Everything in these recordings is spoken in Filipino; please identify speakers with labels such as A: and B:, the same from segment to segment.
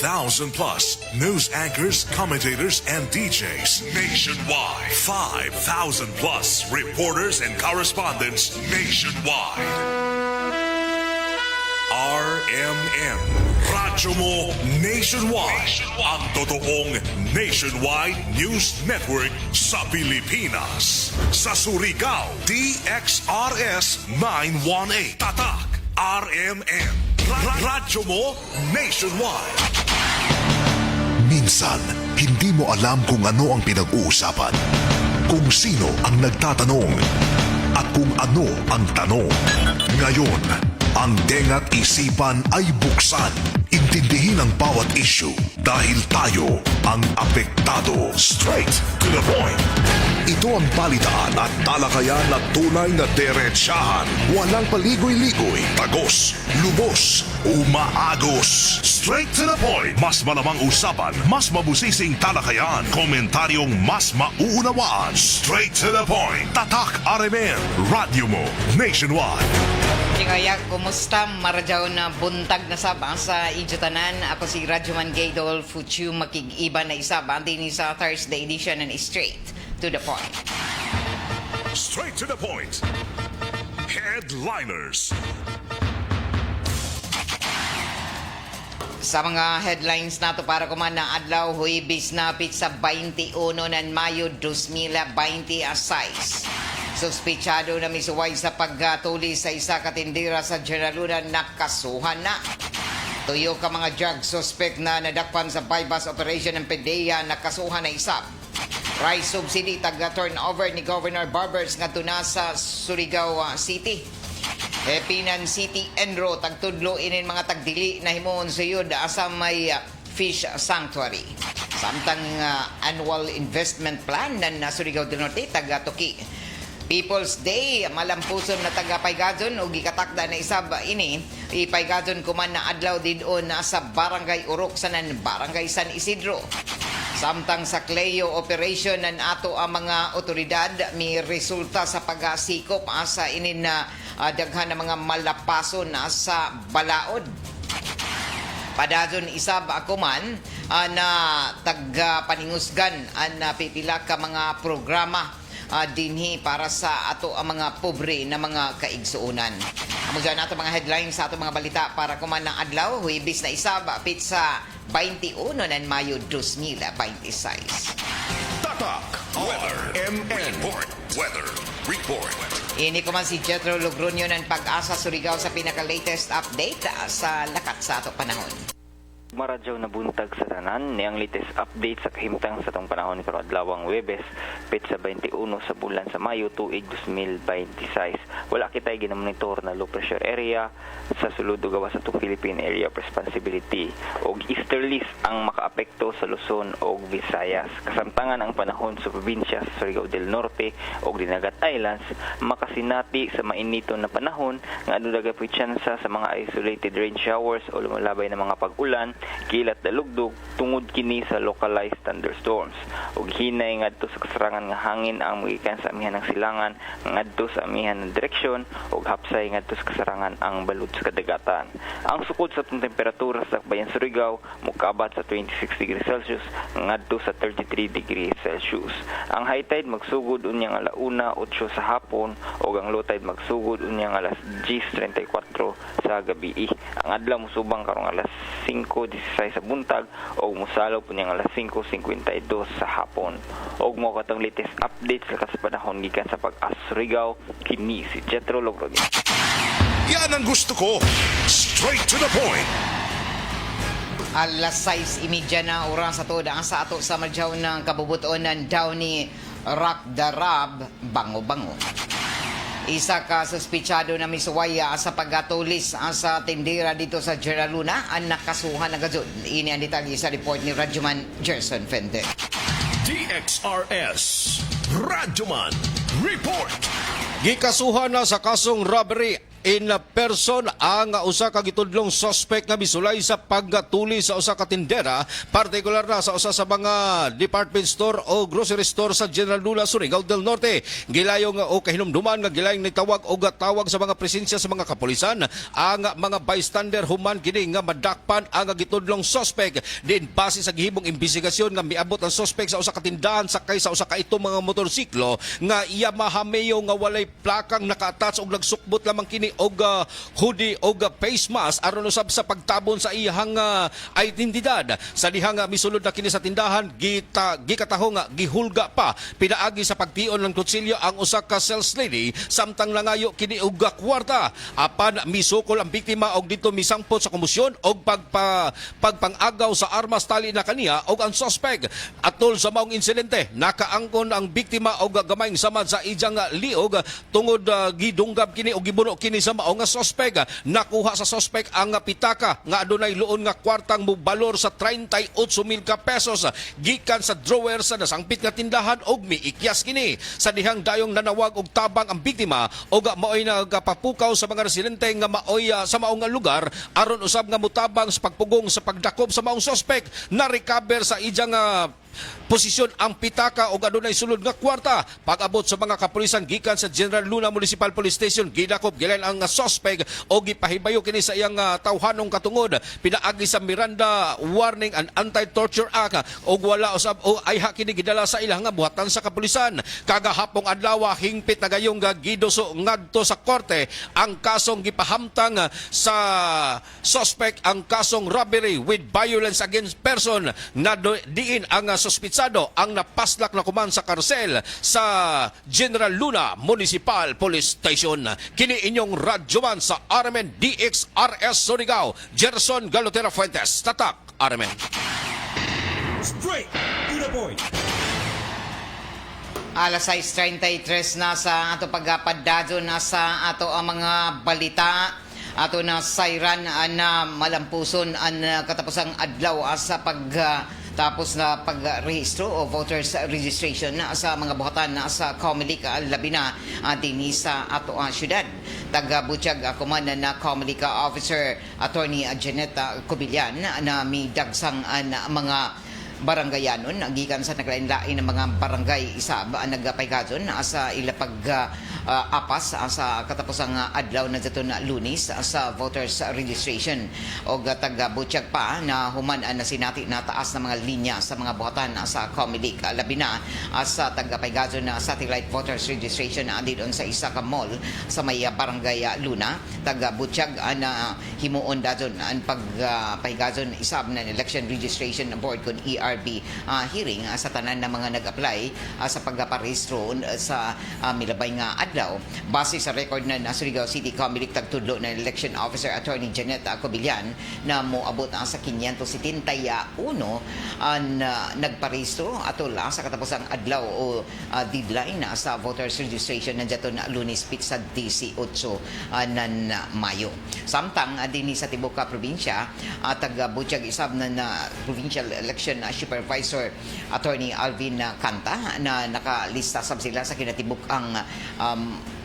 A: 1,000 plus news anchors, commentators, and DJs nationwide. 5,000 plus reporters and correspondents nationwide. RMN, Radyo Mo Nationwide. Ang totoong nationwide news network sa Pilipinas. Sa Surigao, DXRS 918. Tatak, RMN. Radyo Mo Nationwide.
B: Minsan, hindi mo alam kung ano ang pinag-uusapan, kung sino ang nagtatanong, at kung ano ang tanong. Ngayon, ang tenga't isipan ay buksan. Intindihin ang bawat issue dahil tayo ang apektado. Straight to the point. Ito ang balitaan at talakayan na tunay na diretsahan. Walang paligoy-ligoy, tagos, lubos, umaagos. Straight to the point. Mas malamang usapan, mas mabusising talakayan, komentaryong mas mauunawaan. Straight to the point. Tatak RMN, Radyo Mo Nationwide.
C: Kaya, kumusta? Maradyaw na buntag na sabang sa Ijutanan. Ako si Radyoman Gaydol Fuchu, makig-iba na isabang din sa Thursday edition and straight to the point.
A: Straight to the point. Headliners.
C: Sa mga headlines nato para kumana adlaw Huwebes na sa 21 ng Mayo 2026. Suspechado na misuway sa pagtuli sa isa katindira sa General Luna nakasuhan na. Tuyo ka mga drug suspect na nadakpan sa bypass operation ng PDEA nakasuhan na isab. Rice subsidy taga-turnover ni Governor Barbers nga tuna sa Surigao City. Epinan City Enro tagtudlo inin mga tagdili na himuon suyod asa may fish sanctuary. Samtang annual investment plan ng Surigao del Norte taga-Tuki. People's Day, malampuson na taga-Paygadon o gikatakda na isab ini, ipaygadon kuman na adlaw didon sa Barangay Urok sanan Barangay San Isidro. Samtang sa Cleo operation nan ato ang mga otoridad may resulta sa pagsikop asa inin na daghan na mga malapason sa balaod. Padadon isab ako man na taga-paningusgan na pipila ka mga programa dinhi para sa ato ang mga pobre na mga kaigsuunan. Amugan nato mga headlines sa ato mga balita para kuman ng adlaw Huwebes na isab pizza 21 ng Mayo 2026.
A: Tatak Weather Weather Report.
C: Ini kuman si Jetro Logronio ng Pag-asa Surigao sa pinaka-latest update sa lakat sa ato panahon.
D: Maradyaw na buntag sa tanan niyang latest update sa kahimtang sa tong panahon ni kaadlawang Huwebes petsa 21 sa bulan sa Mayo tuig 2026. Wala kitay ginamonitor na low pressure area sa sulod gawa sa itong Philippine Area of Responsibility og easterlies ang makaapekto sa Luzon ug Visayas. Kasamtangan ang panahon sa probinsya sa Surigao del Norte ug Dinagat Islands makasinati sa mainiton na panahon nga aduna daghay tsansa sa mga isolated rain showers o lumalabay na mga pag-ulan kilat dalugdog tungod kini sa localized thunderstorms ug hinay ngadto sa kasarangan nga hangin ang mogikan sa amihan ng silangan ngadto sa amihan ng direksyon ug hapsay ngadto sa kasarangan ang balud sa kadagatan. Ang sukod sa temperatura sa bayan Surigao mokabat sa 26 degrees Celsius ngadto sa 33 degrees Celsius. Ang high tide magsugod unyang alauna 8 sa hapon ug ang low tide magsugod unyang alas 10:34 sa gabi. Ang adlaw musubang karong alas 5:16 sa buntag o musalaw po niyang alas 5:52 sa hapon. Og mo katong latest update sa kasapanahon gikan sa Pag-asa kini si Jetro Logronio.
A: Yan ang gusto ko. Straight to the point.
C: Alas 6:30 na oras sa toda ang sa ato sa madyaw ng kabubuton ng daw ni Rock Darab Bango-Bango. Isa ka suspechado na misuwaya sa pagatulis sa tindera dito sa General Luna ang nakasuhan na gazon. Ini ang detalye sa report ni Radyoman Gerson Fende.
A: DXRS Radyoman Report.
E: Gikasuhan na sa kasong robbery in person ang usa ka gitudlong suspect nga misulay sa pagtuli sa usa ka tindera, partikular na sa usa sa mga department store o grocery store sa General Luna, Surigao del Norte. Gilayong o kahinumduman nga gilayong nitawag o tawag sa mga presensya sa mga kapulisan ang mga bystander human kini nga madakpan ang gitudlong suspect. Din base sa gihimong investigasyon nga miabot ang suspect sa usa ka tindahan sakay sa usa ka itong mga motorsiklo nga Yamaha Meo nga walay plakang naka-attach og nagsukbot lamang kini og hoodie og face mask aron usab sa pagtabon sa iyang identidad. Sa dihang misulod na kini sa tindahan, gikataho nga gihulga pa pinaagi sa pagtion ng kutsilyo ang usa ka sales lady samtang nangayo kini og kwarta. Apan misukol ang biktima og dito misangpot sa komusyon og pagpangagaw sa armas tali na kaniya og ang suspect. Atol sa maong insidente, nakaangkon ang biktima og gamayng samad sa ijang liog tungod gidunggab kini og gibuno kini sa mao nga suspect. Nakuha sa suspect ang pitaka nga adunay luon nga kwartang mubalor sa 38,000 ka pesos gikan sa drawer sa nasangpit nga tindahan og miikyas kini. Sa dihang dayong nanawag og tabang ang biktima og maoy nagapapukaw sa mga residente nga maoy sa maong lugar aron usab nga mutabang sa pagpugong sa pagdakop sa maong suspect. Na-recover sa ijang posisyon ang pitaka o adunay sulod nga kwarta. Pag-abot sa mga kapulisan gikan sa General Luna Municipal Police Station, gidakop gilain ang suspect o gipahibayo kini sa iyang tawhanong katungod. Pinaagi sa Miranda Warning and Anti-Torture Act o wala usab o ayha kini gidala sa ilang buhatan sa kapulisan. Kagahapong adlaw hingpit na gayong gidoso ngadto sa korte ang kasong gipahamtang sa suspect, ang kasong robbery with violence against person na diin ang suspitsado ang napaslak na kuman sa karsel sa General Luna Municipal Police Station. Kini inyong radyoman sa RMN DXRS Surigao, Gerson Galotera Fuentes. Tatak, RMN.
F: Straight to the point.
C: Alas 6:33 na sa ato pagpadadyo na sa ato ang mga balita. Ato na sayran na malampuson ang katapusang adlaw sa tapos na pagrehistro o voters registration sa mga buhatan sa Comelec labi na dinhi sa ato syudad. Taga-Butiyag kuman na Comelec Officer Attorney Janet Cobillan na may dagsang mga barangayanon gikan sa naglain-lain ng mga barangay isab nagpaygadon sa ila apas sa katapusang adlaw na daton Lunes sa voters registration og taga-Butiyag pa na human na sinati na taas na mga linya sa mga buhatan sa Comelec labi na sa taga-paygadon na satellite voters registration didon sa isa ka mall sa may barangay Luna. Taga-Butiyag na himuon dadon ang pagpaygadon isab na election registration board kun ERB hearing sa tanan na mga nag-apply sa pagparehistro sa milabay nga adlaw. Base sa record na Surigao City Comelec tagtudlo na election officer Attorney Janet Cobillan na moabot sa 571 ang nagparehistro atol sa katapusang adlaw o deadline sa voters registration na daton Lunes pizza 18 nan Mayo. Samtang dinhi sa tibuok probinsya taga-Butiyag isab na provincial election supervisor Attorney Alvin Canta na nakalista sab sila sa kinatibuk ang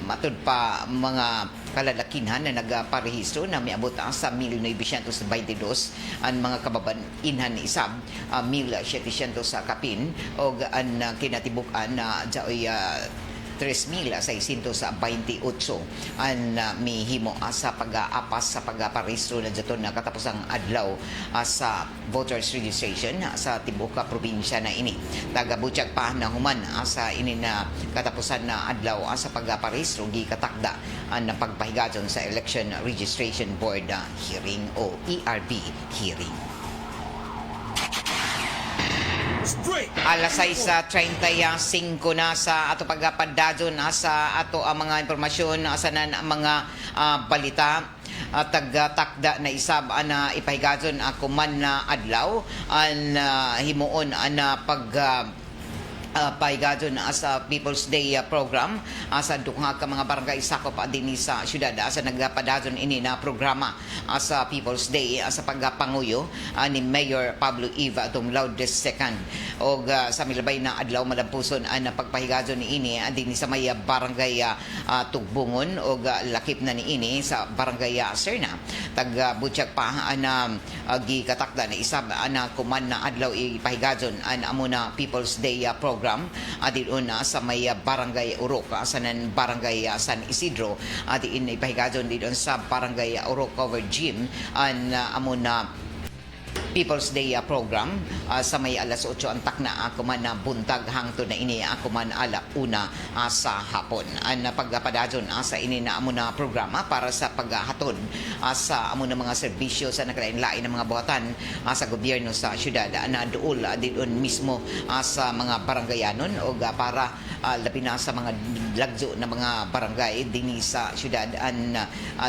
C: matud pa mga kalalakinhan na nagparehistro na miabot sa 1,922 ang mga kababainhan isab 1,700 sa kapin o ang kinatibukan na jaoy 3,628 ang mihimo sa pag-aapas sa pagparehistro na daton na katapusang adlaw sa voters registration sa tibuok probinsya na ini. Taga-Butiyag pa na human sa ini na katapusan na adlaw sa pagparehistro gikatakda ang pagpahigaton sa election registration board hearing o ERB hearing. Alas 6:35 na sa ato pagpadadyo na sa ato ang mga impormasyon sa mga balita. Tagtakda na isab na ipahigaton ako man na adlaw ang himuon na pahigadon sa People's Day program sa duha ka mga barangay sakop dinhi sa syudad sa nagpadadon ini na programa sa People's Day sa pagpanguyo ni Mayor Pablo Eva Tumlaud II. o sa milabay na adlaw malampuson ang pagpahigadon ni ini din sa may barangay Tugbungon o lakip na ni ini sa barangay Serna. Butyak pa na gikatakda na isa na kuman na adlaw ipahigadon ang amuna People's Day program adin sa may barangay Urok sa nan barangay San Isidro adin ipahigadon didon sa barangay Urok Covered Gym ang amuna People's Day program sa may alas 8 ang takna kuman na buntag hangtod na ini kuman ala una sa hapon. Ang pagpadadon sa ini na amo na programa para sa paghatod sa amo na mga serbisyo sa nakalain-lain ng mga buhatan sa gobyerno sa syudad na duol didon mismo sa mga barangayanon o para labi na sa mga lagzo na mga barangay dinhi sa syudad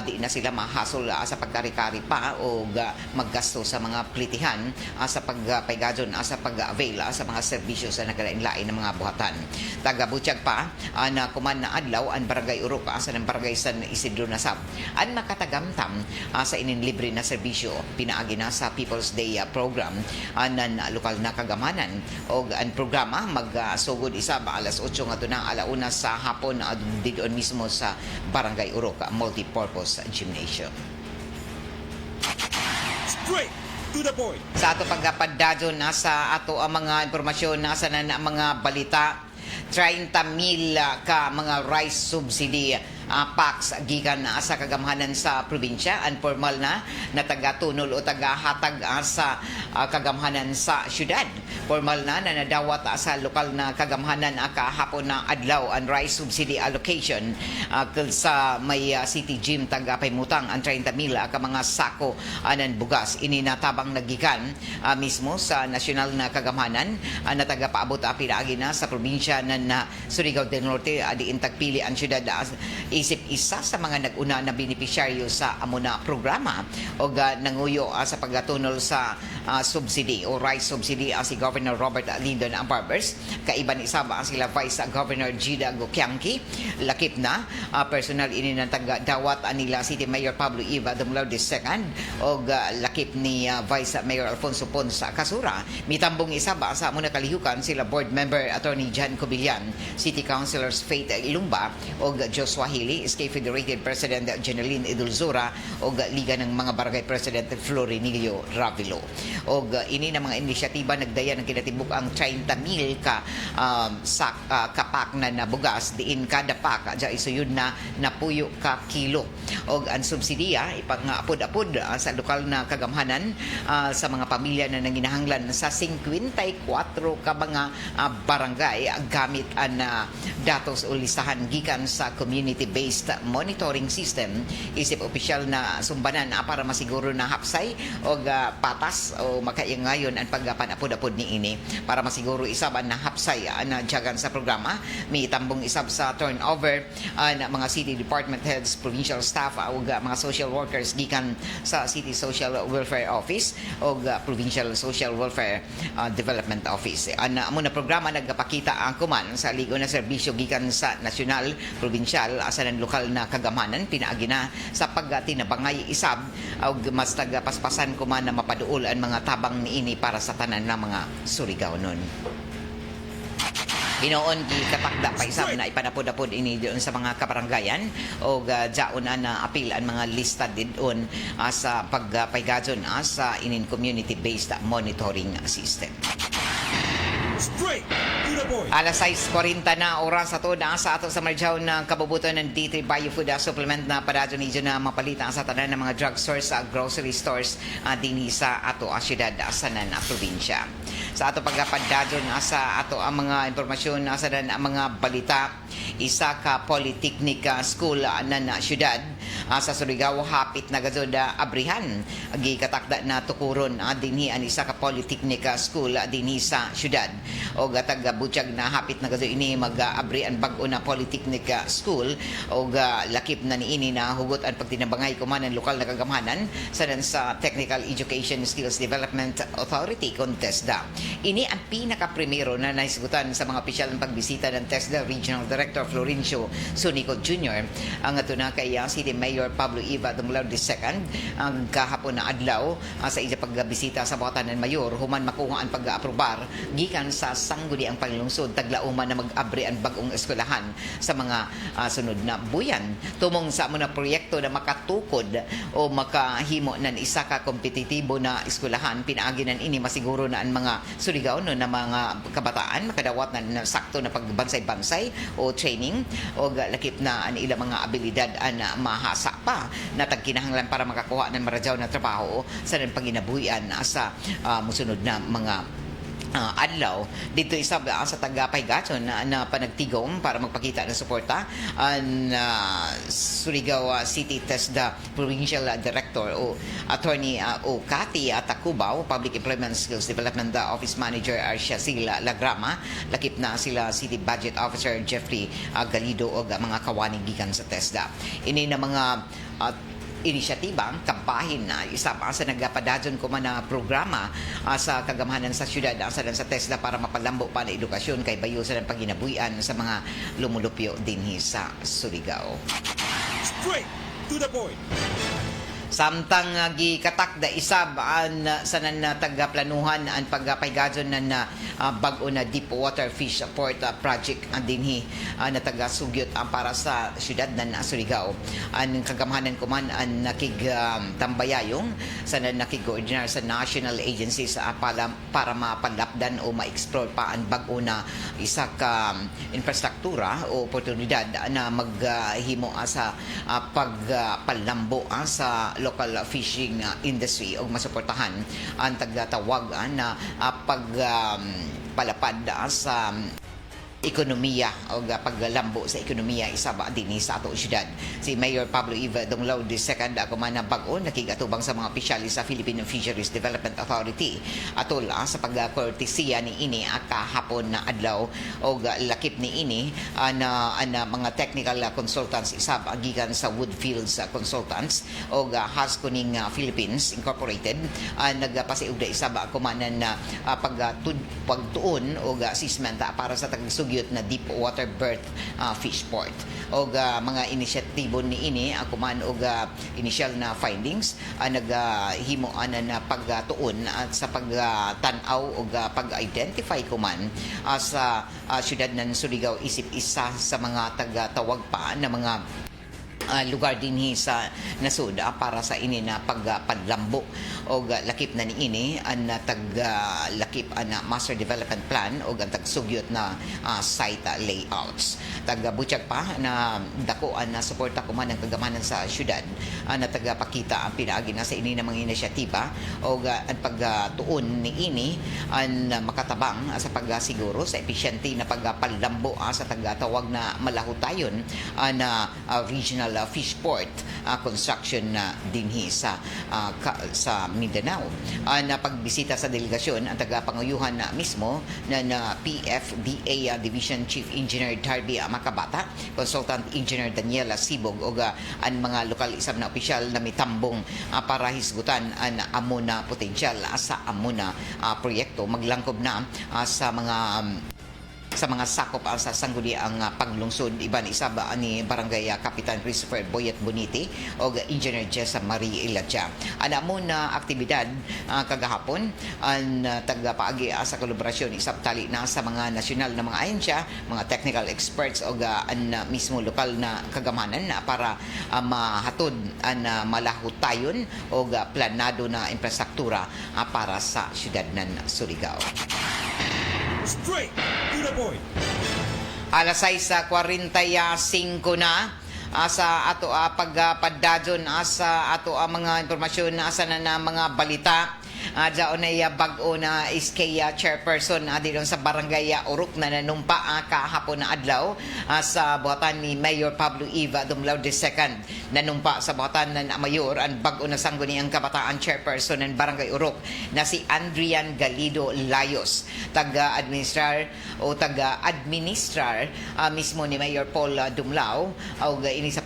C: di na sila mahasol sa pagkari-kari pa o maggasto sa mga plitihan sa pagpaygadon sa pag-avail sa mga serbisyo sa naglain-lain ng mga buhatan. Tagabutyag pa na kuman na adlaw ang barangay Urok sa ng barangay San Isidro Nasab ang makatagamtam sa inin libre na serbisyo pinaagi na sa People's Day program ng lokal na kagamanan o ang programa magsugod isa ba alas 8 nga na alauna sa hapon didon mismo sa barangay Urok Multipurpose Gymnasium.
F: Straight to the point.
C: Sa ato pagpadadon sa ato ang mga impormasyon nasa na mga balita 30,000 ka mga rice subsidy packs gikan sa kagamhanan sa probinsya ang formal na taga-tunol o taga-hatag sa kagamhanan sa syudad. Formal na nadawat sa lokal na kagamhanan kahapon na adlaw ang rice subsidy allocation sa may city gym taga-paymutang ang 30,000 ka mga sako anan bugas ini natabang nagikan mismo sa nasyonal na kagamhanan na taga-paabot pinaagi na sa probinsya na Surigao del Norte diin tagpili ang syudad isip isa sa mga nag-una na benepisyaryo sa amuna programa o nanguyo sa paggatunol sa subsidy o rice subsidy si Governor Robert Lindon Barbers. Kaiban isa ba sila Vice Governor Gida Gokiangki lakip na personal ini ng taga-dawat nila City Mayor Pablo Iva Dumlao II o lakip ni Vice Mayor Alfonso Pons Kasura. Mitambong isa ba sa amuna kalihukan sila Board Member Attorney Jan Cobillan, City Councilors Faith Ilumba o Joshua Hili, SK Federated President Jeneline Idulzura o Liga ng mga Barangay President Florenilio Ravilo. O ini na mga inisyatiba nagdaya ng kinatibuk ang 30,000 ka kapak na bugas diin kada pak ja isuyod na napuyo ka kilo. O ang subsidiya ipang-apod-apod sa lokal na kagamhanan sa mga pamilya na nanginahanglan sa 54 ka mga barangay gamit ang datos o listahan gikan sa community-based monitoring system isip opisyal na sumbanan para masiguro na hapsay o patas o makaingayon ang pagpanapod-apod ni ini para masiguro isab na hapsay na jagan sa programa mitambong isab sa turnover na mga city department heads, provincial staff o mga social workers gikan sa City Social Welfare Office o Provincial Social Welfare Development Office. Ang muna programa nagpakita ang kuman sa ligo na serbisyo gikan sa nasyonal, provincial asa ng lokal na kagamanan pinaagi na sa pagtinabangay isab o mas tagapaspasan kuman na mapaduol ang mga tabang niini para sa tanan ng mga Surigao nun. Hinoon katakda pa isab na ipanapod-apod ini doon sa mga kabarangayan o jaon na apil ang mga lista doon sa pagpaygadon sa inin community-based monitoring system.
F: Straight to the point.
C: Alas 6:40 na oras ato na sa ato sa marjaw ng kabubuton ng D3 Biofood Supplement na padadyo ni na mapalita sa tanan ng mga drugstores sa grocery stores dinhi sa ato syudad sa nan probinsya. Sa ato pagpadadyo sa ato ang mga impormasyon sa nan ang mga balita isa ka polytechnic school nan syudad sa Surigao hapit na gazod abrihan gikatakda na tukuron dinhi an isa ka polytechnic school dinhi sa syudad o gatag butyag na hapit na gazod ini mag-abri ang bag-o na polytechnic school o lakip na niini na hugot ang pagtinabangay kuman ng lokal na kagamhanan sa Technical Education Skills Development Authority kon TESDA. Ini ang pinaka-primero na naisgutan sa mga opisyal ng pagbisita ng TESDA Regional Director Director Florencio Sunico Jr. Ang ato na kay City Mayor Pablo Eva Dumlao II ang kahapon na adlaw sa isa pagbisita sa Batanan Mayor human makuha ang pag-aprobar gikan sa sangguniang panglungsod taglauman na mag-abri ang bagong eskwelahan sa mga sunod na buyan. Tumong sa mga proyekto na makatukod o makahimo ng isa ka kompetitibo na eskwelahan, pinaaginan ini masiguro na ang mga Surigao no, na mga kabataan makadawat na sakto na pagbansay-bansay o training o lakip na ang ilang mga abilidad na mahasa pa na tagkinahanglan para makakuha ng maradyaw na trabaho sa paginabuhian sa musunod na mga adlaw. Dito isa sa taga-Paygaton na panagtigom para magpakita ng suporta ang Surigao City TESDA Provincial Director o Attorney o Cathy Tacubaw, Public Employment Skills Development Office Manager Arcia Sila Lagrama, lakip na sila City Budget Officer Jeffrey Galido o mga kawaning gikan sa TESDA. Ini na mga inisyatiba ang kampahin na isa pa sa nagapadadyon ko man na programa sa kagamahanan sa syudad sa TESDA para mapalambo pa na edukasyon kay bayo sa paginabuhian sa mga lumulupyo dinhi sa Surigao.
F: Straight to the point.
C: Samtang gikatak da isab an sa taga-planuhan ang pagpaygadyon na bag-o na deep water fish port project dinhi na taga-sugyot para sa syudad ng Surigao. Ang kagamahanan ko man ang nakigtambayayong sa nakig-coordinar sa national agencies para mapalapdan o ma-explore pa ang bag-o na isa ka infrastruktura o oportunidad na maghimo sa pagpalambo sa local fishing industry o masuportahan ang tagatawag na pagpalapad sa ekonomiya o paglambo sa ekonomiya isa ba din sa ato syudad. Si Mayor Pablo Eva Dumlao II ako man na bag-o nakigatubang sa mga opisyales sa Philippine Fisheries Development Authority atol sa pagkortesiya ni ini kahapon na adlaw o lakip ni ini na mga technical consultants isa gikan sa Woodfields Consultants o Hasconing Philippines Incorporated nagpasiug da isa ba ako man na pagtuon o assessment para sa tagsugyot na deep water berth fish port o mga inisyatibo ni ini ako man og initial na findings naghimo na pagtuon at sa pagtanaw o pag-identify ko man sa syudad ng Surigao isip isa sa mga tagatawag pa na mga lugar dinhi sa nasud para sa ini na pagpadlambo o lakip na ni ini ang lakip na master development plan o ang tagsugyot na site layouts. Tagabutyag pa na dako na suporta ko man ang kagamanan sa syudad na tagapakita ang pinaagi na sa ini na mga inisyatiba o ang pagtuon ni ini ang makatabang sa pagsiguro sa epesyente na pagpalambo sa tagatawag na malahutayon na regional fish port construction na dinhi sa Mindanao. Na pagbisita sa delegasyon ang tagapanguyuhan na mismo na PFDA Division Chief Engineer Darby Makabata, Consultant Engineer Daniela Sibog o ang mga lokal isab na opisyal na mitambong para hisgutan ang amo na potensyal sa amo na proyekto maglangkob na sa mga sakop sa sangguniang paglungsod iban isa ba ni Barangay Kapitan Christopher Boyet Boniti o Engineer Jessa Marie Ilacha. Ana mo na aktibidad kagahapon ang tagapaagi sa kolaborasyon isab tali na sa mga nasyonal na mga ahensya, mga technical experts o ang mismo lokal na kagamanan para mahatod ang malahutayon o planado na infrastruktura para sa syudad ng Surigao.
F: Straight to the point.
C: Alas 6:45 na sa ato pagpadadyon sa ato mga impormasyon asa na mga balita. Diyan ay bag-o na iskaya chairperson dito sa Barangay Urok na nanumpa kahapon na adlaw sa buhatan ni Mayor Pablo Eva Dumlao II. Nanumpa sa buhatan ng Mayor ang bag-o na sangguniang kabataan chairperson ng Barangay Urok na si Andrian Galido Layos, taga-administrar mismo ni Mayor Paul Dumlao o ini sa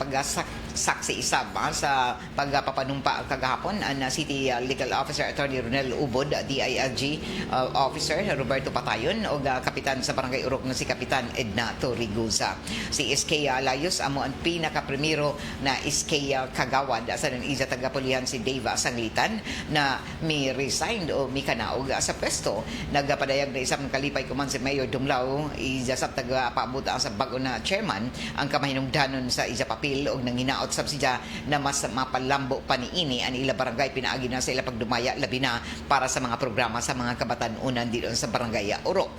C: saksi isab sa pagpapanumpa kagahapon ang City Legal Officer Attorney Ronel Ubod, DILG Officer Roberto Patayon o Kapitan sa Barangay Urok na si Kapitan Edna Torriguza. Si SK Layos amo ang pinaka-primero na SK Kagawad sa isa tagapulihan si Dave Sanglitan na mi resigned o mi kanaog sa pwesto. Nagpadayag na isang kalipay kuman si Mayor Dumlao isa sa taga-paabot sa bago na chairman ang kamahinungdanon sa isa papel o nanginaot sab siya na mas mapalambo pa niini ang ila barangay pinaagi na sa ila pagdumaya labi na para sa mga programa sa mga kabatan-unan dito sa barangay Urok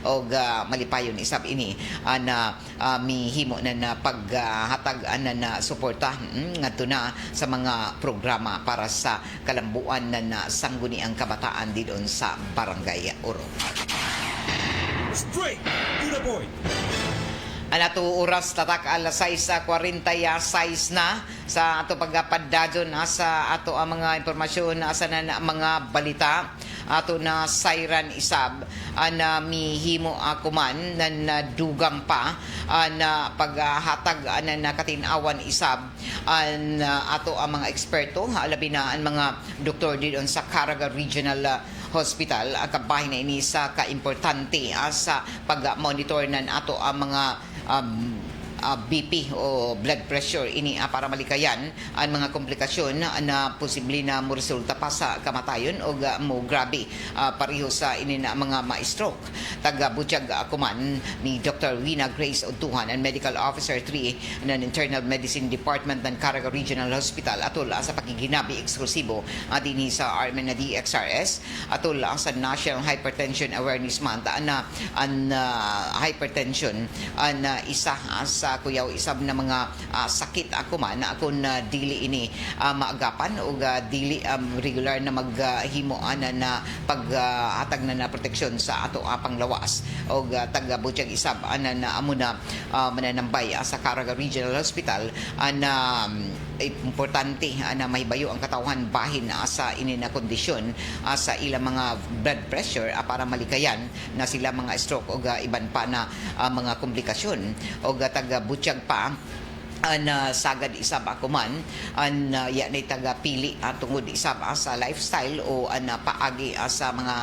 C: o malipayon isab ini na mihimo na paghatag na suporta ngadto na sa mga programa para sa kalambuan na sangguni ang kabataan dito sa barangay Urok.
F: Straight to the point.
C: Anato oras tatak alas 6:46 na sa ato pagpadadyon sa ato ang mga impormasyon sa na mga balita ato na siren isab na mihimo akuman na dugang pa na paghatag na nakatinawan isab ato ang mga eksperto alabi na ang mga doktor dito sa Caraga Regional Hospital kabahin na ini sa kaimportante sa pag-monitor nan ato ang mga BP o blood pressure ini para malikayan ang mga komplikasyon na posible na mo resulta pa sa kamatayon o mo grabe pareho sa ini na mga ma-stroke. Taga-Butyag akuman ni Dr. Wina Grace Otuhan and Medical Officer 3 ng Internal Medicine Department ng Caraga Regional Hospital atol sa pakiginabi eksklusibo dinhi sa Armen na DXRS atol sa National Hypertension Awareness Month na hypertension na isa sa kuyaw isab na mga sakit ako man akon dili ini maagapan o dili regular na maghimo na paghatag na proteksyon sa ato apang lawas o taga Butyag isab na amo na mananambay sa Caraga Regional Hospital na importante na mahibayo ang katawhan bahin sa ini na kondisyon sa ilang mga blood pressure para malikayan na sila mga stroke o iban pa na mga komplikasyon o taga Butyag pa na sagad isab ako man yan ay taga-pili tungod isab sa lifestyle o paagi sa mga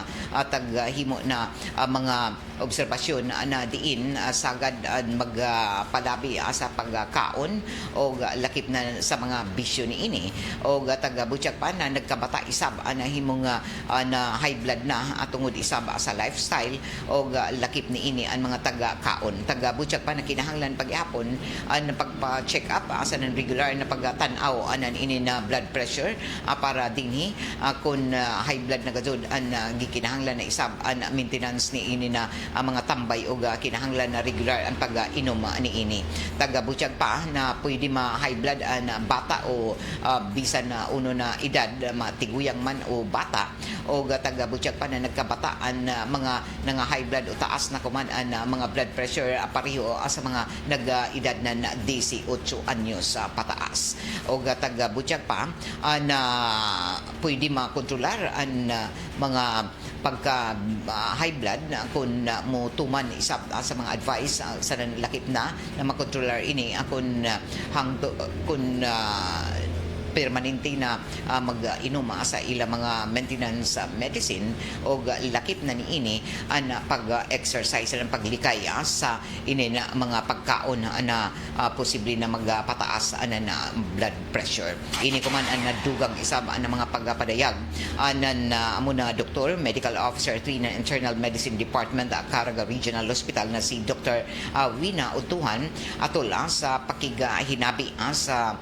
C: taghimo na mga obserbasyon na diin sagad magpalabi sa pagkaon o lakip na sa mga bisyo ni ini o taga-Butyag pa na nagkabata isab na himong na high blood na tungod isab sa lifestyle o lakip ni ini ang mga taga-kaon. Taga-Butyag pa na kinahanglan paghapon ang pagpa-check up sa ng regular na pagtanaw anan ini na blood pressure para dinhi kung high blood na gazod ang gikinahanglan na isab ang maintenance ni ini na mga tambay o kinahanglan na regular ang pag-inom ni ini. Taga-Butyag pa na pwede ma-high blood na bata o bisan na uno na edad matiguyang man o bata o taga-Butyag pa na nagkabataan mga high blood o taas na kuman ang mga blood pressure pareho sa mga nag-edad na 18 anyos pataas o taga-Butyag pa na pwede makontrolar ang mga pagka high blood kung mo tuman isab sa mga advice sa lakip na makontrolar ini kung permanente na mag-inom sa ilang mga maintenance medicine o lakip na niini ang pag-exercise ng paglikay sa ini na mga pagkaon na posible na magpataas na blood pressure. Ini kuman ang nadugang isab ang mga pagpadayag amo na Dr. Medical Officer 3 ng Internal Medicine Department Caraga Regional Hospital na si Dr. Wina Utuhan atol sa pakigahinabi sa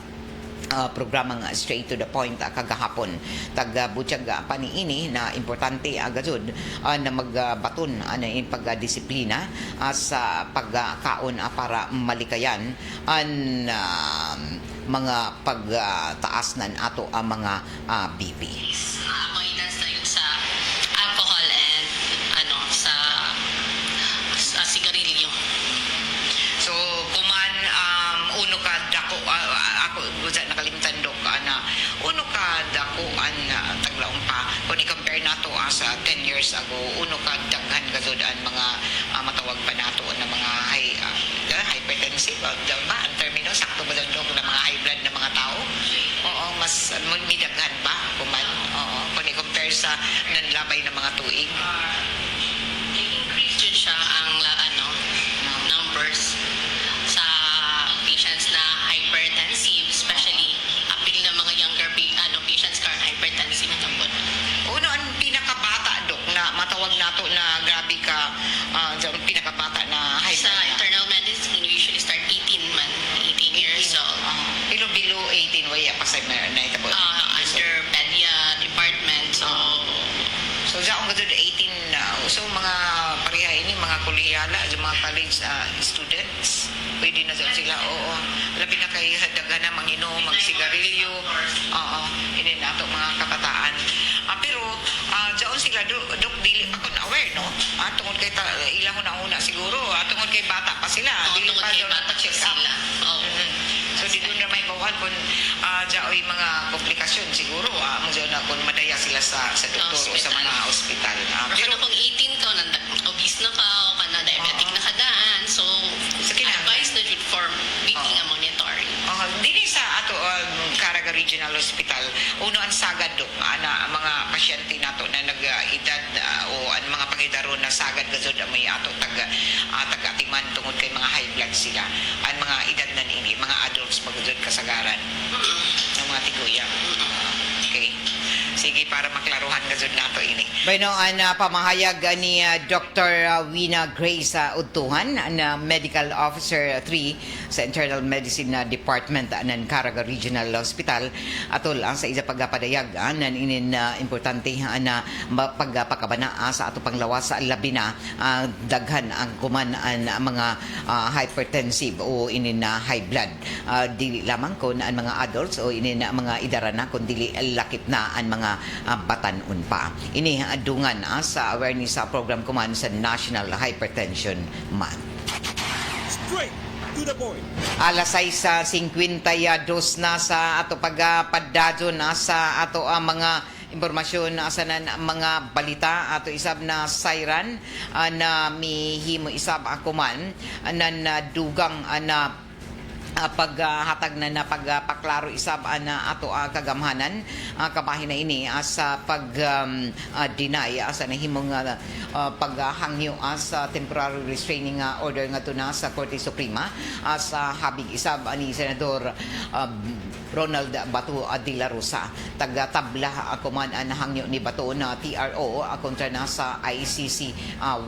C: programang Straight to the Point kagahapon. Taga-Butyag pa ni ini na importante agad na magbaton na in pagdisiplina sa pagkaon para malikayan ang mga pagtaas nan ato ang mga BP.
G: Avoidance na yun sa alcohol and sa sigarilyo.
C: So, kuman uno ka dako ako nakalimutan do ka na uno ka dako taglaong pa kung i-compare nato sa 10 years ago uno ka daghan gazod ang mga matawag pa nato na mga hypertensive daw ba ang termino sakto ba daw kung na mga high blood na mga tao? Oo, mas midaghan pa kuman. Oo, kung i-compare sa nanlabay na mga tuig.
G: Increase yun siya ang numbers sa patients na hypertensive, especially apil ng mga younger patients karon hypertensive na tambot.
C: Uno, ang pinakabata, Dok, na matawag nato na grabe ka, ang pinakabata na high
G: Sa
C: blood na.
G: internal medicine, we usually start 18 years old.
C: Pero below 18, waya pa sa na itabot.
G: Under pedia department,
C: So, sa akong gadod 18 na, so mga pareha ini, mga kolehiyala, yung mga college students, pwede na doon sila, oo. Labi na kay daghan na manginom, magsigarilyo, oo, ini na ito mga kabataan. Pero, doon sila, Dok, dili ako na-aware, no? Tungod kay, ilang una siguro, tungod kay bata pa sila, dili
G: tungod
C: pa
G: kay
C: doon
G: bata pa
C: check up.
G: sila. Oo.
C: So, di doon na may bawan kung dyaoy mga komplikasyon siguro, na kung madaya sila sa doktor o sa mga ospital.
G: Pero kung 18 ka, obese na ka, o kana diabetic na kadaan, so advice na jud for weekly nga monitoring.
C: Dili sa ato Caraga Regional Hospital, uno ang sagad, Dok, ana mga pasyente nato na nag-edad o ang mga pangidaro na sagad gazod may ato taga-atiman tungod kay mga high blood sila. Ang mga edad na nini, mga adults pagdod kasagaran. Ng mga tiguya. Okay. Sige, para maklaruhan gazod nato ini. Bueno, ang pamahayag ni Dr. Wina Grace Udtuhan, na Medical Officer 3 sa Internal Medicine Department ng Caraga Regional Hospital, atol ang sa isa pagpadayag nan inin importante na pagpakabana sa ato panglawas sa labi na daghan ang kuman ang mga hypertensive o inin high blood. Dili lamang kon ang mga adults o inin mga idarana kun dili lakip na ang mga batanon pa. Ini adungan sa awareness sa program kuman sa National Hypertension Month.
F: Straight to the point.
C: Alas 6:52 na sa ato pagpadadyo na sa ato mga impormasyon sa mga balita ato isab na siren na mihimo isab ako man na dugang na paghatag na pagpaklaro isab na ato kagamhanan kabahin na ini sa pag-deny sa nahimong paghangyo sa temporary restraining order nga na sa Korte Suprema sa habig isab ni Senador Ronald Bato de la Rosa. Taga-tabla ako man ang hangyo ni Bato na TRO kontra na sa ICC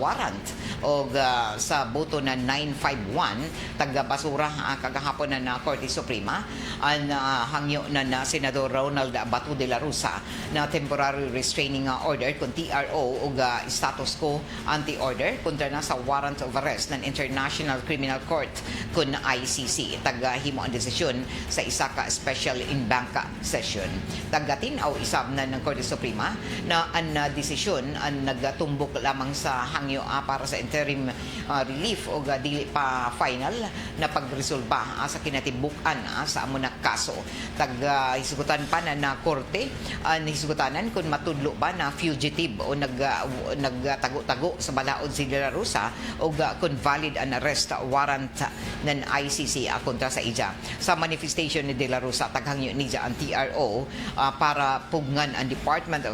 C: warrant o sa boto na 951 taga-basura kagahapon na Korte Suprema ang hangyo na Senador Ronald Bato de la Rosa na temporary restraining order kung TRO o status quo anti-order kontra na sa warrant of arrest ng International Criminal Court kung ICC. Taga-himo ang desisyon sa isa ka special in banca session. Taga-tinaw isab na ng Korte Suprema na ang desisyon ang nagtumbok lamang sa hangyo para sa interim relief o dili pa final na pagresolba sa kinatibukan sa amo na kaso. Hisgutan pa na korte hisgutanan kung matudlo ba na fugitive o nagtago-tago sa balaod si De La Rosa o kung valid an arrest warrant ng ICC kontra sa ija. Sa manifestation ni De La Rosa taghangyo niya ang TRO para pugnan ang Department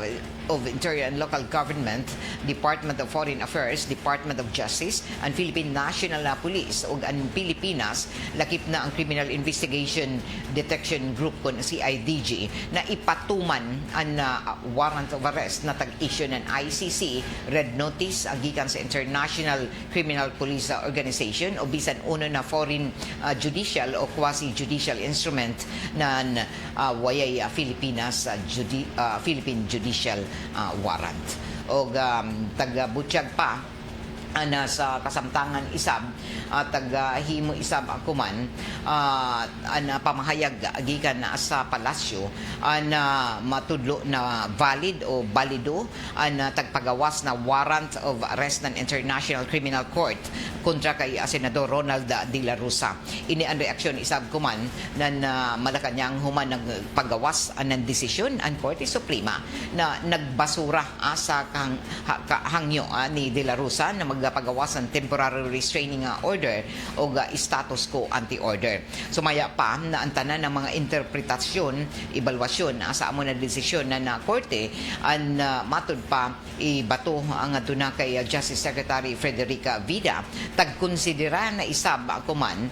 C: of Interior and Local Government, Department of Foreign Affairs, Department of Justice, and Philippine National Police ug ang Pilipinas lakip na ang Criminal Investigation Detection Group kon CIDG na ipatuman ang warrant of arrest na tag-issue ng ICC red notice gikan sa International Criminal Police Organization o bisan uno na foreign judicial o quasi-judicial instrument na wayay Philippines Philippine Judicial warrant. O taga-butyag pa na sa kasamtangan isab taga-himo isab ako man na pamahayag gikan sa palasyo na matudlo na valid o balido na tagpagawas na warrant of arrest ng International Criminal Court kontra kay Senador Ronald de la Rosa. Ini ang reaksyon isab ko man na Malacanang human nagpagawas ng desisyon ang Korte Suprema na nagbasura sa hangyo ni de la Rosa na pagawas ng temporary restraining order o status quo anti-order. Sumaya pa na ang tanan ng mga interpretasyon, ebalwasyon sa amo na desisyon na korte ang matud pa ibato ang aduna kay Justice Secretary Frederica Vida tagkonsidera na isab kuman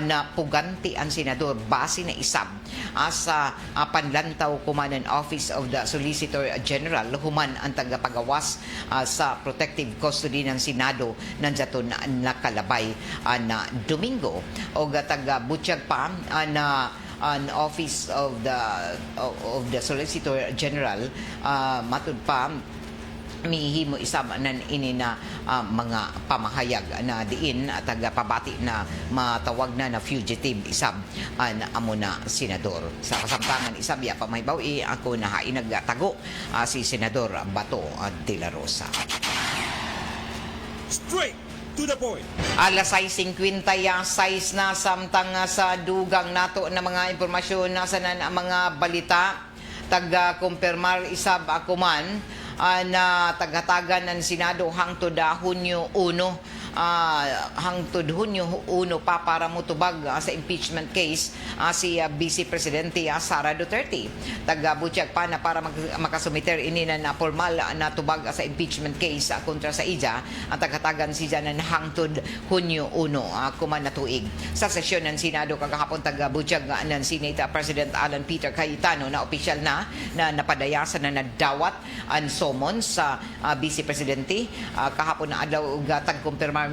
C: na puganti ang senador base na isab sa panlantaw kuman ng Office of the Solicitor General human ang tagapagawas sa protective custody ng Senado nandiyato na nakalabay na Domingo o taga-butyag pa na an Office of the Solicitor General matud pa mihimo isab nan ini na mga pamahayag na diin at pabati na matawag na fugitive isab an amo na senador. Sa kasamtangan isab ya pamaybawi ako na inagtago si Senador Bato de la Rosa.
F: Straight to the point.
C: Alas 6:50 size na samtang sa dugang nato na mga impormasyon na sanan ang mga balita taga-kumpirmar isab ako man na tagatagan ng Senado hangtod Hunyo 1 hangtod Hunyo 1 pa para mutubag sa impeachment case si Vice Presidente Sara Duterte. Taga-butyag pa na para makasumiter ini na formal na tubag sa impeachment case kontra sa ija ang tagatagan siya ng hangtod Hunyo 1 kuman na tuig. Sa sesyon ng Senado kagahapon taga-butyag ng Senate President Alan Peter Cayetano na opisyal na napadayasan na nadawat ang summons sa Vice Presidente kahapon na adlaw tagkumpirma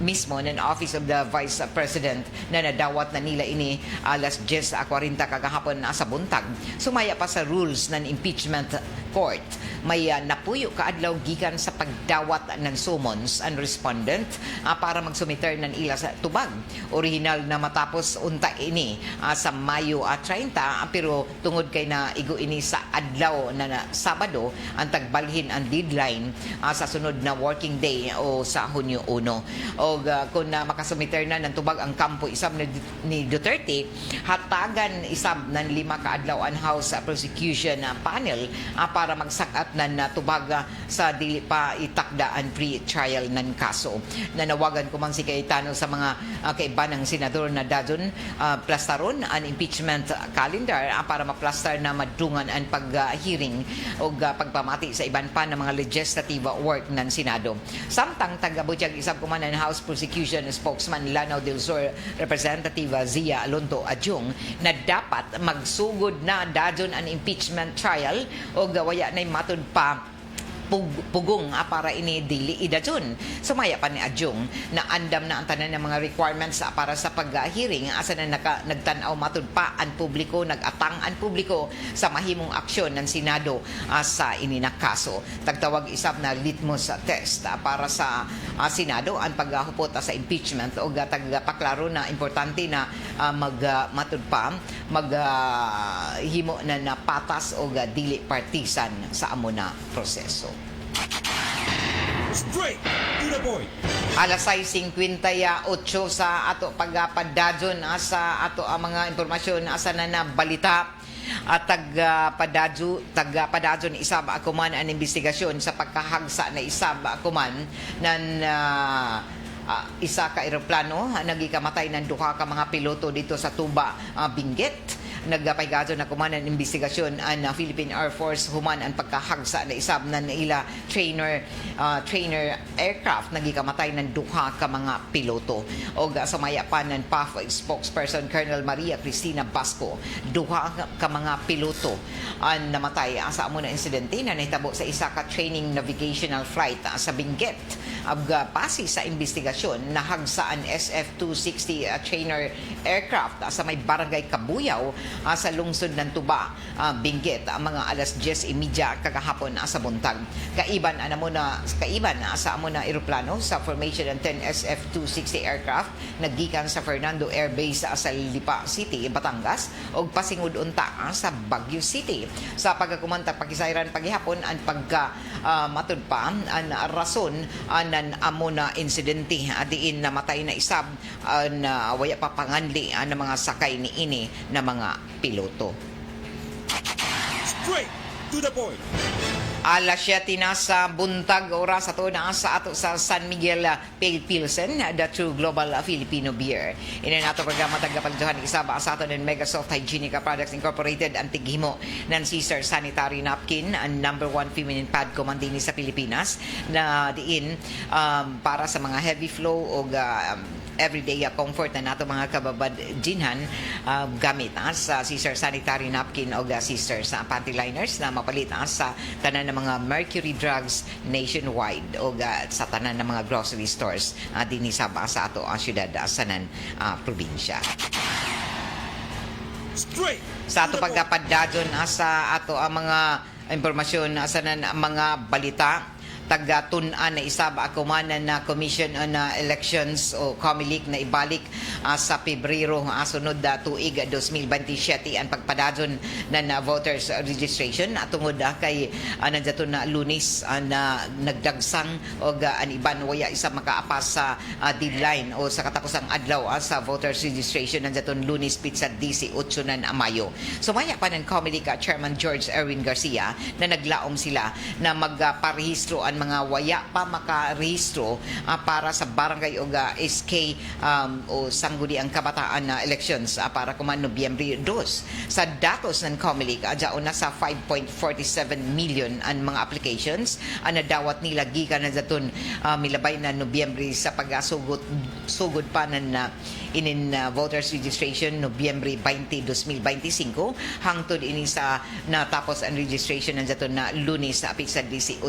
C: mismo ng Office of the Vice President na nadawat na nila ini alas 10:40 kagahapon sa buntag. Sumaya pa sa rules ng impeachment court. May napuyo kaadlaw gikan sa pagdawat ng summons ang respondent para magsumiter ng ila sa tubag. Original na matapos unta ini sa Mayo 30 pero tungod kay na igo ini sa adlaw na Sabado ang tagbalhin ang deadline sa sunod na working day o sa Hunyo 1. O kung makasumiter na ng tubag ang kampo isab ni Duterte, hatagan isab ng 5 kaadlaw ang House Prosecution Panel para magsakat ng tubag sa dili pa itakda ang pre-trial ng kaso. Nanawagan ko man si Cayetano sa mga kaibanang senador na dadon plastaron ang impeachment calendar para maplastar na madungan ang pag-hearing o pagpamati sa iban pa ng mga legislative work ng Senado. Samtang taga-butyag isab kuman ng House Prosecution Spokesman Lanao del Sur Representative Zia Alonto Adjong na dapat magsugod na dadon ang impeachment trial o gawaya na matud pa pugong para ini dili idadyon. Sumaya pa ni Adjong na andam na ang tanan ng mga requirements para sa pag-hearing asa na nagtanaw matud pa ang publiko, nagatang ang publiko sa mahimong aksyon ng Senado sa ini na kaso. Tagtawag isab na litmus test para sa Senado ang paghupot sa impeachment o tagpaklaro na importante na matud pa maghimo na patas o dili partisan sa amo na proseso.
F: Straight to the point.
C: Alas 6:58 sa ato pagpadadyon sa ato ang mga impormasyon asa na balita at tagapadadyon isab ako man ang investigasyon sa pagkahagsa na isab ako man ng isa ka eroplano nagikamatay ng duha ka mga piloto dito sa Tuba, Benguet. Nagpaygadyo na kuman ang investigasyon ang Philippine Air Force human ang pagkahagsa na isab na ila trainer aircraft nagikamatay ng duha ka mga piloto. O sumaya pa ng PAF spokesperson Colonel Maria Cristina Basco, duha ka mga piloto ang namatay sa amo na insidente na nahitabo sa isa ka training navigational flight sa Benguet. Pasi sa investigasyon nahagsaan SF-260 trainer aircraft sa may barangay Kabuyaw sa lungsod ng Tuba, Benguet ang mga alas 10:30 kagahapon sa buntag. Kaiban sa amo na eroplano sa formation ng 10 SF-260 aircraft naggikan sa Fernando Air Base sa Lipa City, Batangas ug pasingud unta sa Baguio City. Sa pagkakumanta pakisayran paghihapon ang matud pa ang rason ng amo na insidente diin namatay na isab na waya pa panganli ang mga sakay ni ini na mga piloto.
F: Straight to the point.
C: Alas 7 na sa buntag oras ato na sa ato sa San Miguel Pale Pilsen, the true global Filipino beer. Ina nato programa tagapagduhan isaba sa ato ng Megasoft Hygienic Products Incorporated ang tighimo ng Caesar Sanitary Napkin, ang #1 feminine pad kumandini sa Pilipinas na diin para sa mga heavy flow o everyday comfort na nato mga kababadjinhan gamit sa Caesar Sanitary Napkin o Caesar sa panty liners na mapalit sa tanan ng mga Mercury Drugs nationwide o sa tanan ng mga grocery stores din sa ato ang syudad sanan probinsya.
F: Straight.
C: Sa ato
F: to the point.
C: pagkapadadon sa ato ang mga impormasyon sa mga balita taga-tun-an na isaba ako man na Commission on Elections o COMELEC na ibalik sa Pebrero sunod tuig 2027 ang pagpadadon na voters registration tungod kay nandiyato na Lunes na nagdagsang o ang iban waya isa makaapas sa deadline o sa katapusang adlaw sa voters registration nandiyato Lunes pizza DC 8 na Mayo. Sumaya pa ng COMELEC Chairman George Erwin Garcia na naglaom sila na magparehistro ang mga waya pa makarehistro para sa barangay o SK o sangguniang kabataan na elections para kuman Nobyembre 2. Sa datos ng COMELEC, adyaon na sa 5.47 million ang mga applications nadawat nila gikan na daton milabay na Nobyembre sa sugod pa na inin voters registration Nobyembre 20, 2025 hangtod ini sa natapos ang registration ng daton na Lunes sa apit sa 18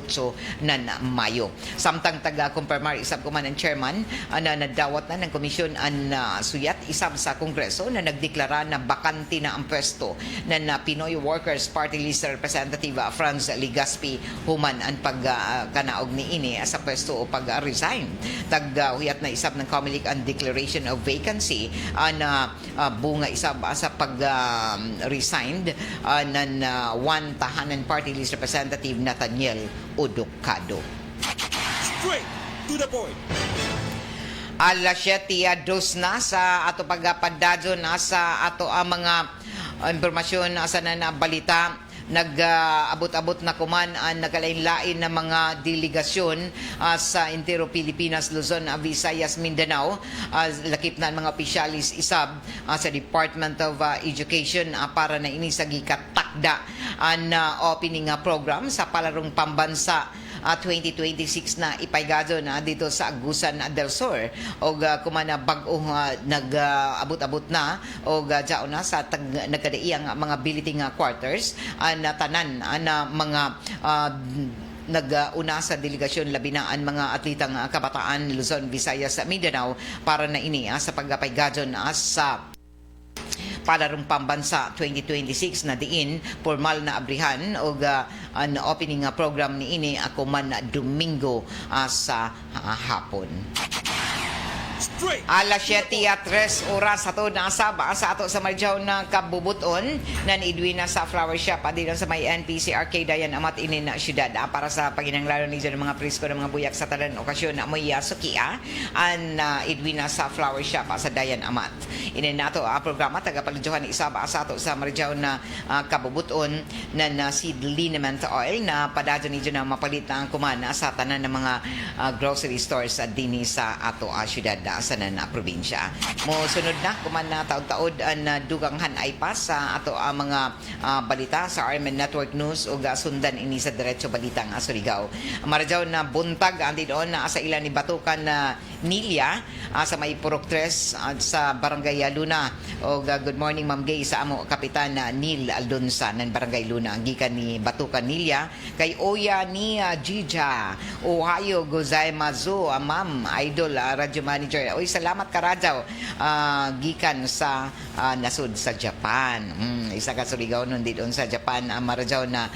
C: na Mayo. Samtang taga-kumpirmar isab kuman ang chairman na nadawat na ng komisyon ang suyat isab sa Kongreso na nagdeklara na bakante na ang pwesto ng Pinoy Workers Party List Representative Franz Ligaspi human ang pagkanaog ni ini sa pwesto o pag-resign. Tag-huyat na isab ng COMELEC ang declaration of vacancy na bunga isab sa pag-resigned ng one tahanan party list representative Nathaniel Odocado.
F: Straight to the point.
C: Alas 7:02 na sa ato pagpadadon sa ato ang mga impormasyon sa na balita. Nag-abot-abot na kuman ang nagalain-lain na mga delegasyon sa Intero Pilipinas, Luzon, Visayas, Mindanao. Lakip na ang mga opisyalis isab sa Department of Education para na inisagi katakda ang opening program sa palarong pambansa 2026 na ipaygado na dito sa Agusan del Sur o kumana bag-o nag-abot-abot na o dyaon na sa nagkadaiyang mga billeting quarters na tanan na mga nag-una sa delegasyon labi na ang mga atletang kabataan Luzon, Visayas, Mindanao para na ini sa pagpapaygado na sa palarong pambansa 2026 na diin formal na abrihan o ang opening program ni ini ako man Domingo sa hapon.
F: Straight.
C: Alas 7:03 oras ato na asaba sa ato sa Marjaw na kabubuton na niidwi na sa flower shop adilan sa may NPC Arcade Dayan Amat inin na syudad para sa paginanglaro ni dyan mga presko ng mga buyak sa talan okasyon na moy sukia an idwi na sa flower shop sa Dayan Amat. Inin nato programa tagapaludyohan isaba sa ato sa Marjaw na kabubuton na seed liniment oil na padadyo ni dyan na mapalit na ang kumana sa tanan ng mga grocery stores dinhi sa ato syudad sa na probinsya. Mo sunod na kuman na taod-taod ang duganghan ay pa sa ato ang mga balita sa RMN Network News o sundan ini sa diretso balitang Surigao. Marajaw na buntag andi doon na sa ilan ni Batukan na Nilia sa may Purok 3 sa Barangay Luna o good morning Ma'am Gay sa amo Kapitan Neil Aldonsa ng Barangay Luna gikan ni Batukan Nilia kay Oya ni Jija Ohio gozaimasu Ma'am Idol Radio Manager. Oy, salamat ka Radyaw gikan sa nasud sa Japan. Isa ka Surigao nun di doon sa Japan Maradyaw na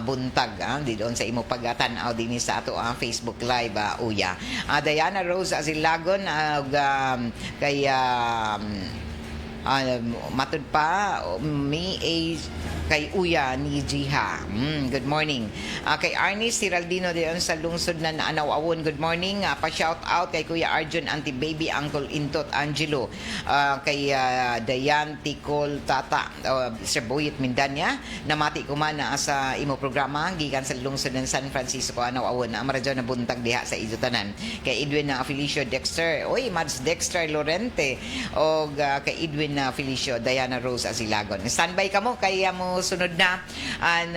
C: buntag di doon sa imo pagatan din sa ato Facebook Live Uya. Diana Rose Azilagon kay Matud pa, may kay Uya ni Jiha. Good morning. Kay Arnie Siraldino diyon sa lungsod na Naanawawon. Good morning. Pa-shout out kay Kuya Arjun, Auntie Baby, Uncle Intot, Angelo. Kay Dayan Ticol Tata, Sir Boyet Mindanya. Namati ko man sa imo programa gikan sa lungsod ng San Francisco, Naanawawon. Amaradyo na buntag diha sa Izutanan. Kay Edwin Felicio Dexter. Oy, Mads Dexter Lorente. O kay Edwin Felicio, Diana Rose Asilagon. Standby ka mo kay mo sunod na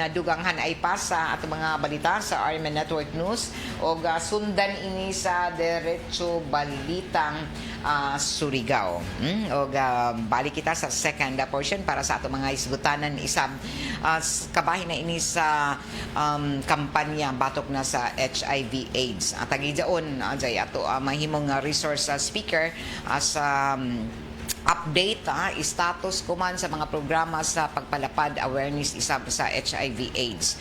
C: duganghan ay pasa at mga balita sa RMN Network News o sundan ini sa Diretso Balitang Surigao. O balik kita sa second portion para sa ato mga isgutanan isang kabahin na ini sa kampanya batok na sa HIV AIDS. At tagidaon jay ato mahimong resource speaker sa update status ko man sa mga programa sa pagpalapad awareness isab sa HIV AIDS.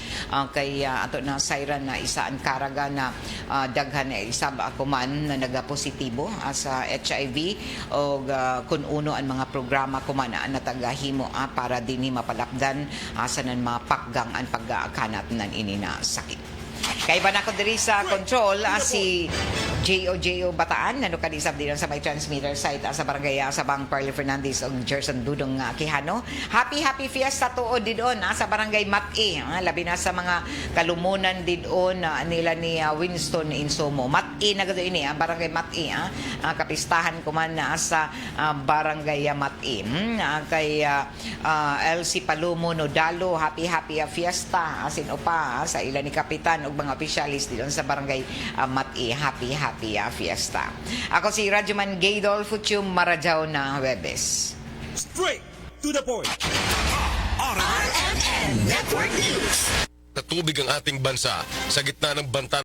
C: Kay ato na sayran na isaan karaga na daghan na isab ako man na nagapositibo sa HIV o kun uno ang mga programa ko man na natagahimo para dinhi mapalapdan sa nan mapakgang ang pagkakanat nan ini na sakit. Kay ba na ko diri sa control si J.O. Bataan nano kadisab din sa may transmitter site sa barangay Sabang Parley Fernandez ug Gerson Dudong Quijano. Happy fiesta tuod didon sa barangay Mati. Labi na sa mga kalumunan didon nila ni Winston Insomo. Mati na gado ini barangay Mati kapistahan ko man sa barangay Mati. Kay LC Palumo Nodalo happy fiesta asin upa sa ila ni kapitan ug mga opisyalis dito sa barangay Mati. Happy fiesta. Ako si Radyoman Gaydol Fuchum Marajao na Webes.
F: Straight to the point.
B: RMN Network News.
H: Natubig ang ating bansa sa gitna ng banta